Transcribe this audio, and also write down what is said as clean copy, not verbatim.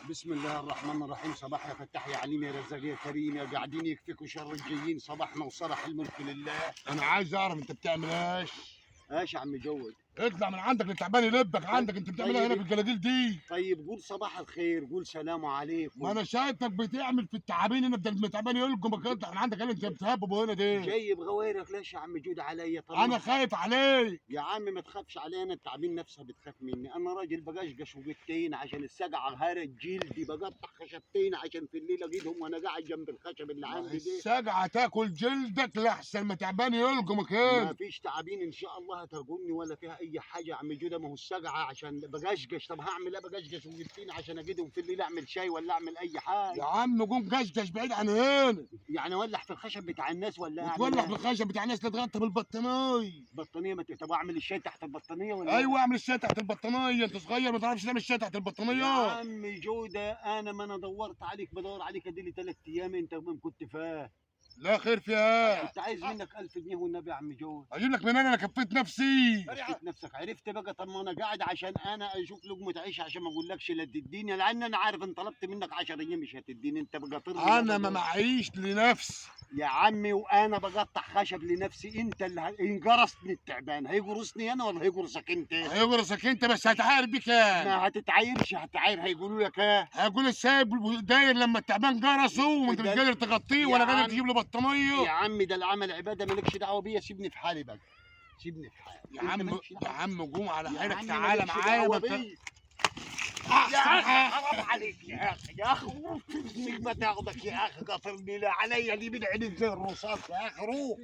بسم الله الرحمن الرحيم. صباح يا فتاح يا عليم يا رزاق يا كريم يا قاعدين يكفيكوا شر الجايين. صباحنا وصباح الملك لله. انا عايز اعرف انت بتعمل ايش. ايش يا عم جود؟ اطلع من عندك اللي تعبان يلبك عندك. انت بتعمل ايه هنا في الجلاجيل دي؟ طيب قول صباح الخير، قول سلام عليكم. ما انا شايفك بتعمل في التعابين هنا، بدل ما تعبان يلقمك. اطلع من عندك اللي انت بتهبب هنا دي. جايب غويرك ليش يا عم جود عليا؟ طب انا خايف عليك يا عم ما تخافش علينا، التعابين نفسها بتخاف مني. انا راجل بقشقش وقتين عشان السقعه هرت جلدي، بقطع خشبتين عشان في الليل اجيبهم وانا قاعد جنب الخشب اللي عندي دي. السجعه تاكل جلدك لحسن ما تعبان يلقمك ما هنا. فيش تعابين ان شاء الله هترجمني ولا فيها اي حاجه يا عم جوده. ما هو السقعه عشان بقشقش. طب هعمل ايه بقشقش وقتين عشان اجيبهم في الليل اعمل شاي ولا اعمل اي يا حاجه؟ عم قوم قشقش بعيد عن هنا. يعني اولع في الخشب بتاع الناس ولا اعمل وتولع في إيه؟ الخشب بتاع الناس تتغطى بالبطانيه. بطانيه ما طب اعمل الشاي تحت البطانيه ولا ايوه اعمل الشاي تحت البطانيه. انت صغير ما تعرفش تعمل الشاي تحت يا البطانيه. عم جوده انا ما انا دورت عليك، بدور عليك اديلي 3 ايام انت ما كنت فاه. لا خير فيها. كنت عايز منك 1000 جنيه والنبي يا عم جود. اجيب لك منين؟ انا كفيت نفسي. شفت نفسك عرفت بقى. طب ما انا قاعد عشان انا اشوف لقمه عيش عشان ما اقولكش لا تديني، لان انا عارف ان طلبت منك 10 ايام مش هتديني. انت بقى ترضي انا ما معيش لنفس. يا عمي وانا بقطع خشب لنفسي. انت اللي انقرصني التعبان، هيقرصني انا ولا هيقرصك انت؟ هيقرصك انت بس هتعاير بك. ما هتتعايرش هتعاير. هيقولوا لك ايه؟ هيقول السايب داير لما التعبان قرصه وانت مش قادر تغطيه ولا يا قادر عم. تجيب له يا بطانيه. عم ده العمل عباده مالكش دعوه بيا. سيبني في حالي بقى، سيبني في حالي. يا أنت عم مالكش يا دعوة. عم قوم على يا حيلك عم تعالى مالكش معايا. دعوة ما انت بيا. احسن يا اخي حاجه. حرام عليك يا اخي، يا اخي روح ما تاخدك يا اخي. قاطرني لا عليا اللي من عين زي الرصاص يا اخي روح.